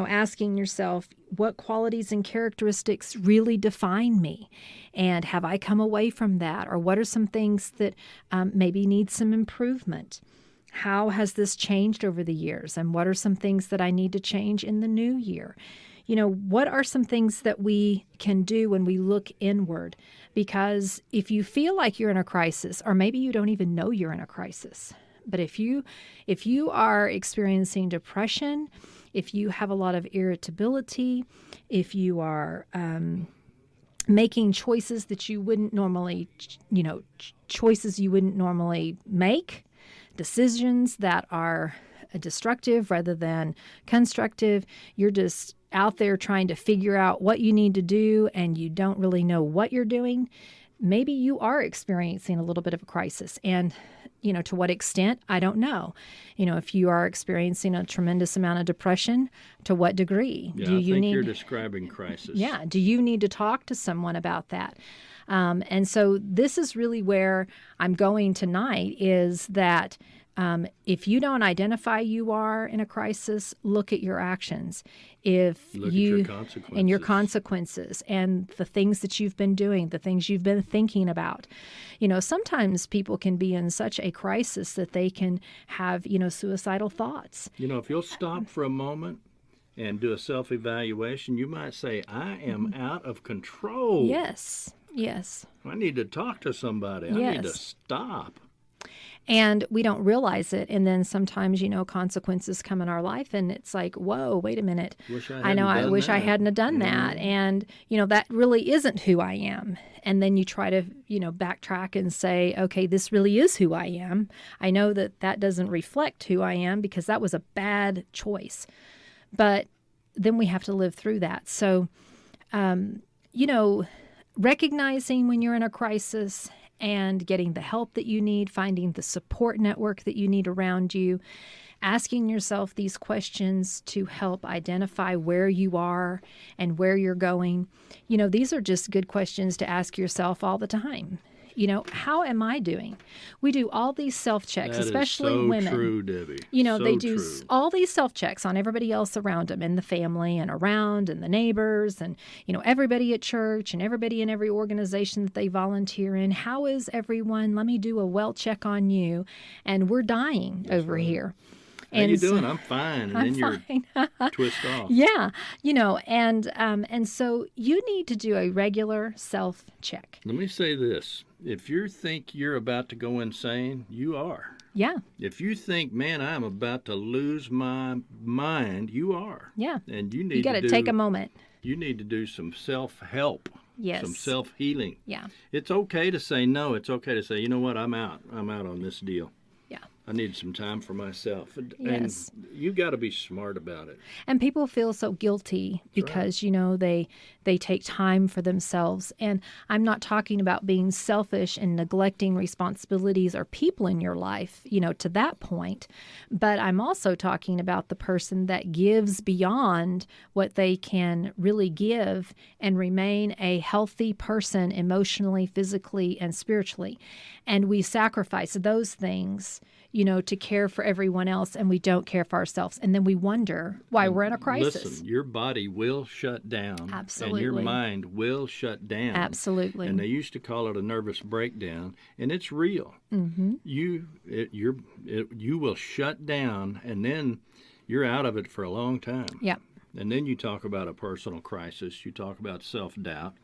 asking yourself, what qualities and characteristics really define me? And have I come away from that? Or what are some things that maybe need some improvement? How has this changed over the years? And what are some things that I need to change in the new year? What are some things that we can do when we look inward? Because if you feel like you're in a crisis, or maybe you don't even know you're in a crisis, but if you are experiencing depression, if you have a lot of irritability, if you are making choices that you wouldn't normally, choices you wouldn't normally make, decisions that are destructive rather than constructive, you're just out there trying to figure out what you need to do and you don't really know what you're doing, maybe you are experiencing a little bit of a crisis. And, to what extent, I don't know. If you are experiencing a tremendous amount of depression, to what degree? Yeah, I think you're describing crisis. Yeah. Do you need to talk to someone about that? And so this is really where I'm going tonight, is that if you don't identify you are in a crisis, look at your actions. Look at your consequences. And your consequences and the things that you've been doing, the things you've been thinking about. Sometimes people can be in such a crisis that they can have, suicidal thoughts. If you'll stop for a moment and do a self-evaluation, you might say, I am out of control. Yes. I need to talk to somebody. I need to stop. And we don't realize it. And then sometimes, consequences come in our life and it's like, whoa, wait a minute. I wish I hadn't have done that. And, that really isn't who I am. And then you try to, backtrack and say, okay, this really is who I am. I know that doesn't reflect who I am because that was a bad choice. But then we have to live through that. So, recognizing when you're in a crisis and getting the help that you need, finding the support network that you need around you, asking yourself these questions to help identify where you are and where you're going. These are just good questions to ask yourself all the time. How am I doing? We do all these self-checks, That especially is so women. True, Debbie. They do true. all these self-checks on everybody else around them in the family and around and the neighbors and, everybody at church and everybody in every organization that they volunteer in. How is everyone? Let me do a well check on you. And we're dying over here. How you doing? I'm fine. And then fine. You're twist off. Yeah, and so you need to do a regular self-check. Let me say this. If you think you're about to go insane, you are. Yeah. If you think, man, I'm about to lose my mind, you are. Yeah. And you got to take a moment. You need to do some self-help. Yes. Some self-healing. Yeah. It's okay to say no. It's okay to say, you know what, I'm out. I'm out on this deal. Yeah. I need some time for myself. Yes. And you got to be smart about it. And people feel so guilty because, they take time for themselves. And I'm not talking about being selfish and neglecting responsibilities or people in your life, to that point. But I'm also talking about the person that gives beyond what they can really give and remain a healthy person emotionally, physically, and spiritually. And we sacrifice those things to care for everyone else, and we don't care for ourselves. And then we wonder why we're in a crisis. Listen, your body will shut down. Absolutely. And your mind will shut down. Absolutely. And they used to call it a nervous breakdown, and it's real. Mm-hmm. You will shut down, and then you're out of it for a long time. Yeah. And then you talk about a personal crisis. You talk about self-doubt.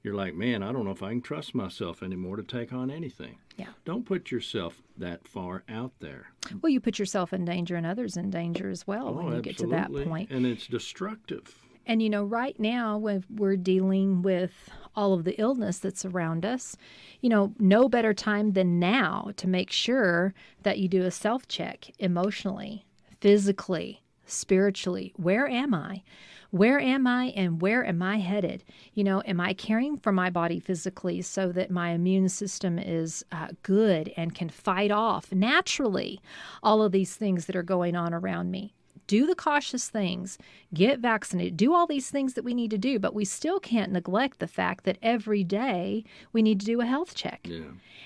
You're like, man, I don't know if I can trust myself anymore to take on anything. Yeah. Don't put yourself that far out there. Well, you put yourself in danger and others in danger as well when you get to that point. And it's destructive. And, right now when we're dealing with all of the illness that's around us, no better time than now to make sure that you do a self-check emotionally, physically, spiritually. Where am I? Where am I and where am I headed? Am I caring for my body physically so that my immune system is good and can fight off naturally all of these things that are going on around me? Do the cautious things, get vaccinated, do all these things that we need to do, but we still can't neglect the fact that every day we need to do a health check. Yeah.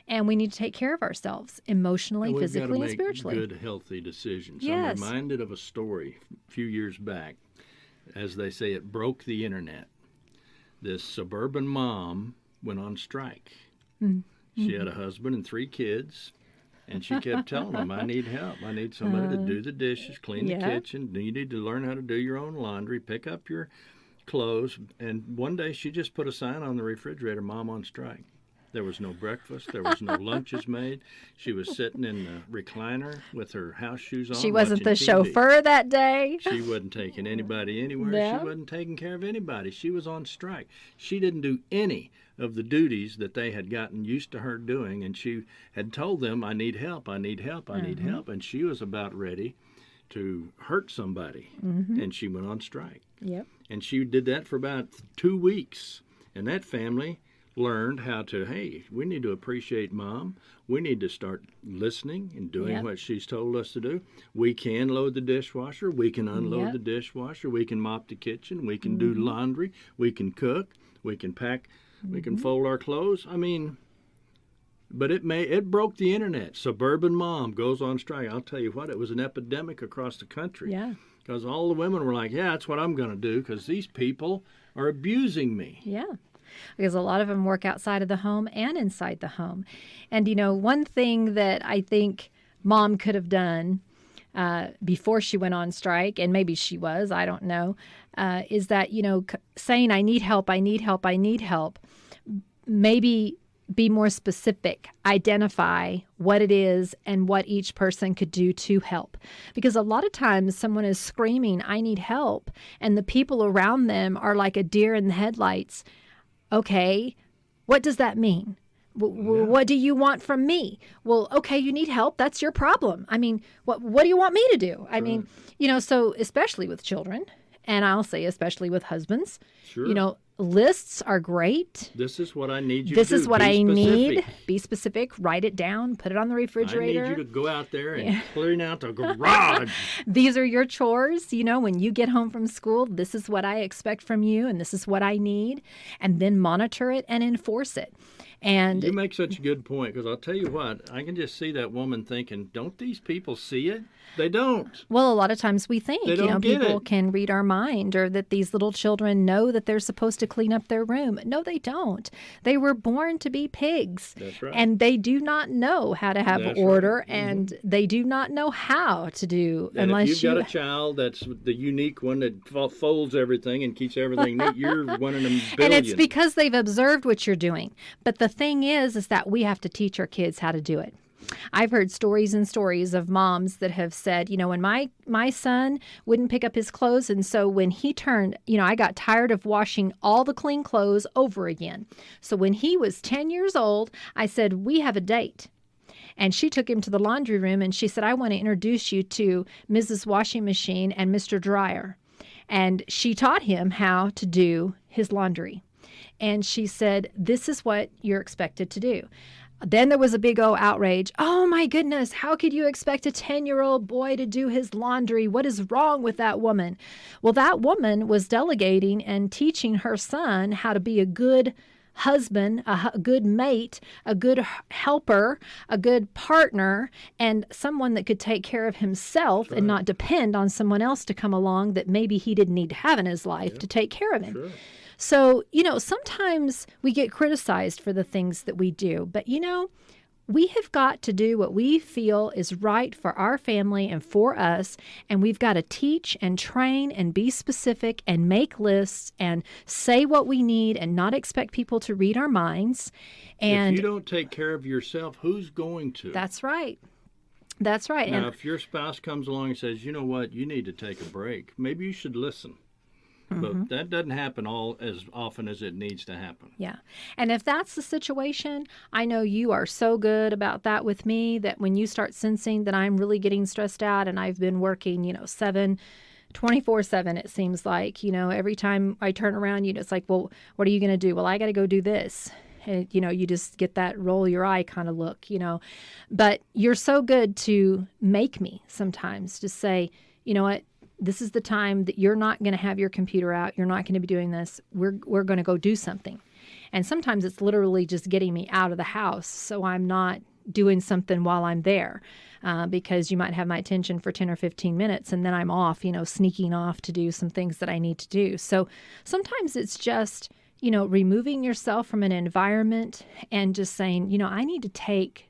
And we need to take care of ourselves emotionally, physically, and spiritually. Good, healthy decisions. Yes. I'm reminded of a story a few years back. As they say, it broke the internet. This suburban mom went on strike. Mm-hmm. She had a husband and 3 kids, and she kept telling them, I need help. I need somebody to do the dishes, clean the kitchen. You need to learn how to do your own laundry, pick up your clothes. And one day she just put a sign on the refrigerator, Mom on strike. There was no breakfast. There was no lunches made. She was sitting in the recliner with her house shoes on. She wasn't the TV. chauffeur that day. She wasn't taking anybody anywhere. No. She wasn't taking care of anybody. She was on strike. She didn't do any of the duties that they had gotten used to her doing, and she had told them, I need help, I need help, I need help. And she was about ready to hurt somebody, and she went on strike. Yep. And she did that for about 2 weeks. And that family learned how to, hey, we need to appreciate Mom. We need to start listening and doing what she's told us to do. We can load the dishwasher. We can unload the dishwasher. We can mop the kitchen. We can do laundry. We can cook. We can pack. We can fold our clothes. I mean, but it broke the internet. Suburban mom goes on strike. I'll tell you what, it was an epidemic across the country. Yeah. Because all the women were like, yeah, that's what I'm going to do because these people are abusing me. Yeah. Because a lot of them work outside of the home and inside the home. And, one thing that I think Mom could have done before she went on strike, and maybe she was, I don't know, is that, saying, I need help, I need help, I need help, maybe be more specific, identify what it is and what each person could do to help. Because a lot of times someone is screaming, I need help, and the people around them are like a deer in the headlights. Okay, what does that mean? What do you want from me? Well, okay, you need help. That's your problem. I mean, what do you want me to do? I mean, so especially with children, and I'll say especially with husbands, lists are great. This is what I need you This to do. is what Be I need. specific. Be specific. Write it down. Put it on the refrigerator. I need you to go out there and clean out the garage. These are your chores. When you get home from school, this is what I expect from you, and this is what I need. And then monitor it and enforce it. And you make such a good point, because I'll tell you what, I can just see that woman thinking, don't these people see it? They don't. Well, a lot of times we think, They don't get people it. can read our mind, or that these little children know that they're supposed to clean up their room. No, they don't. They were born to be pigs. That's right. And they do not know how to have That's order, right. and they do not know how to do And unless if you've got a child that's the unique one that folds everything and keeps everything neat, you're one of them billion. And it's because they've observed what you're doing. But the thing is that we have to teach our kids how to do it. I've heard stories and stories of moms that have said, when my son wouldn't pick up his clothes, and so when he turned, I got tired of washing all the clean clothes over again. So when he was 10 years old, I said, we have a date. And she took him to the laundry room and she said, I want to introduce you to Mrs. Washing Machine and Mr. Dryer. And she taught him how to do his laundry. And she said, this is what you're expected to do. Then there was a big outrage. Oh my goodness, how could you expect a 10-year-old boy to do his laundry? What is wrong with that woman? Well, that woman was delegating and teaching her son how to be a good husband, a good mate, a good helper, a good partner, and someone that could take care of himself and not depend on someone else to come along that maybe he didn't need to have in his life to take care of him. Sure. So, sometimes we get criticized for the things that we do, but we have got to do what we feel is right for our family and for us, and we've got to teach and train and be specific and make lists and say what we need and not expect people to read our minds. And if you don't take care of yourself, who's going to? That's right. That's right. Now, if your spouse comes along and says, you know what, you need to take a break, maybe you should listen. But that doesn't happen all as often as it needs to happen. Yeah. And if that's the situation, I know you are so good about that with me that when you start sensing that I'm really getting stressed out and I've been working, 24/7, it seems like, every time I turn around, it's like, well, what are you going to do? Well, I got to go do this. And, you just get that roll your eye kind of look, But you're so good to make me sometimes to say, you know what? This is the time that you're not going to have your computer out. You're not going to be doing this. We're going to go do something. And sometimes it's literally just getting me out of the house so I'm not doing something while I'm there, because you might have my attention for 10 or 15 minutes and then I'm off, sneaking off to do some things that I need to do. So sometimes it's just, removing yourself from an environment and just saying, I need to take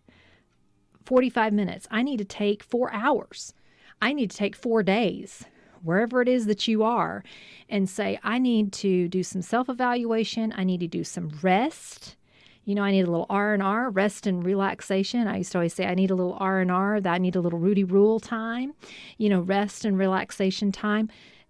45 minutes. I need to take 4 hours. I need to take 4 days, wherever it is that you are, and say, I need to do some self-evaluation. I need to do some rest. I need a little R&R, rest and relaxation. I used to always say I need a little R&R, that I need a little Rudy Rule time, rest and relaxation time.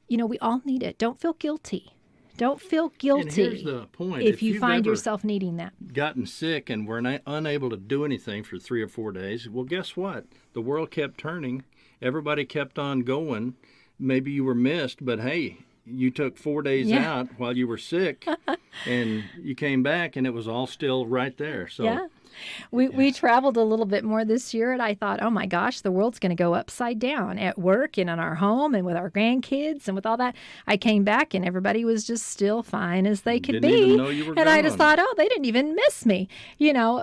We all need it. Don't feel guilty. Don't feel guilty. And here's the point. If you you've find ever yourself needing that. gotten sick and were unable to do anything for 3 or 4 days, well, guess what? The world kept turning. Everybody kept on going. Maybe you were missed, but hey, you took 4 days out while you were sick, and you came back, and it was all still right there. So We traveled a little bit more this year, and I thought, oh my gosh, the world's going to go upside down at work and in our home and with our grandkids and with all that. I came back and everybody was just still fine as they could Didn't be. even know you were and I just gone. thought, oh, they didn't even miss me,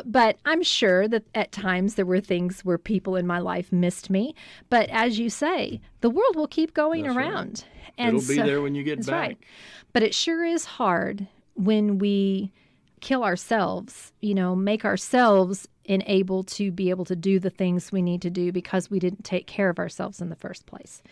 But I'm sure that at times there were things where people in my life missed me. But as you say, the world will keep going That's right. around. And It'll be there when you get that's back. right. But it sure is hard when we kill ourselves, make ourselves unable to be able to do the things we need to do because we didn't take care of ourselves in the first place.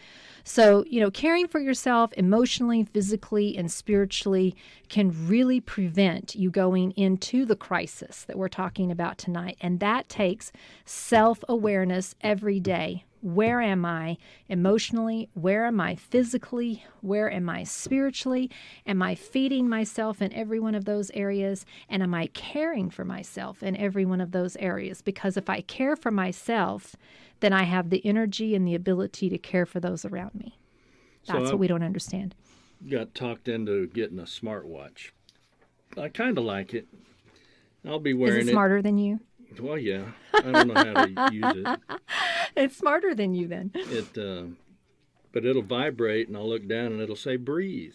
So, caring for yourself emotionally, physically, and spiritually can really prevent you going into the crisis that we're talking about tonight. And that takes self-awareness every day. Where am I emotionally? Where am I physically? Where am I spiritually? Am I feeding myself in every one of those areas? And am I caring for myself in every one of those areas? Because if I care for myself, then I have the energy and the ability to care for those around me. That's what we don't understand. Got talked into getting a smartwatch. I kind of like it. I'll be wearing it. Is it smarter than you? Well, yeah. I don't know how to use it. It's smarter than you then. But it'll vibrate, and I'll look down, and it'll say breathe.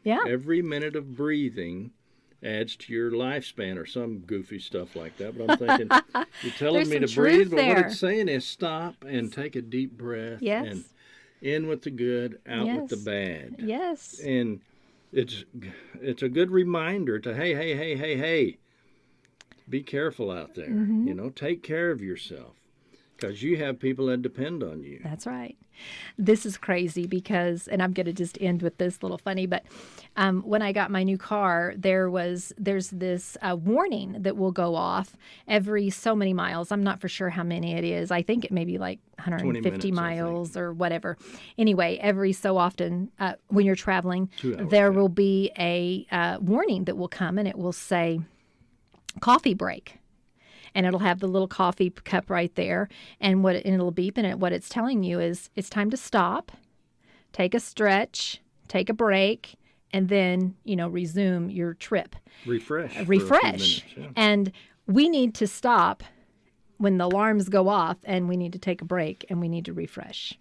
Yeah. Every minute of breathing adds to your lifespan or some goofy stuff like that. But I'm thinking, you're telling me to breathe, but what it's saying is stop and take a deep breath. Yes. And in with the good, out with the bad. Yes. And it's a good reminder to, hey, be careful out there. Mm-hmm. Take care of yourself because you have people that depend on you. That's right. This is crazy because, and I'm going to just end with this little funny, but when I got my new car, there's this warning that will go off every so many miles. I'm not for sure how many it is. I think it may be like 150 miles or whatever. Anyway, every so often when you're traveling, there will be a warning that will come, and it will say coffee break. And it'll have the little coffee cup right there, and it'll beep, and what it's telling you is it's time to stop, take a stretch, take a break, and then resume your trip. Refresh. For a few minutes, yeah. And we need to stop when the alarms go off, and we need to take a break, and we need to refresh.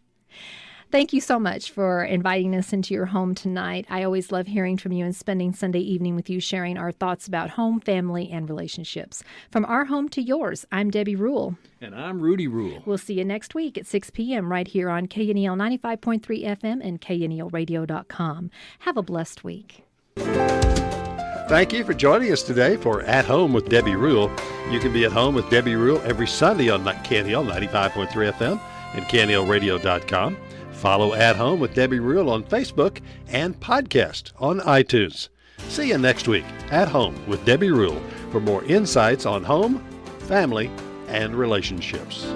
Thank you so much for inviting us into your home tonight. I always love hearing from you and spending Sunday evening with you, sharing our thoughts about home, family, and relationships. From our home to yours, I'm Debbie Rule. And I'm Rudy Rule. We'll see you next week at 6 p.m. right here on KNEL 95.3 FM and KNELradio.com. Have a blessed week. Thank you for joining us today for At Home with Debbie Rule. You can be at home with Debbie Rule every Sunday on KNEL 95.3 FM and KNELradio.com. Follow At Home with Debbie Rule on Facebook and podcast on iTunes. See you next week at Home with Debbie Rule for more insights on home, family, and relationships.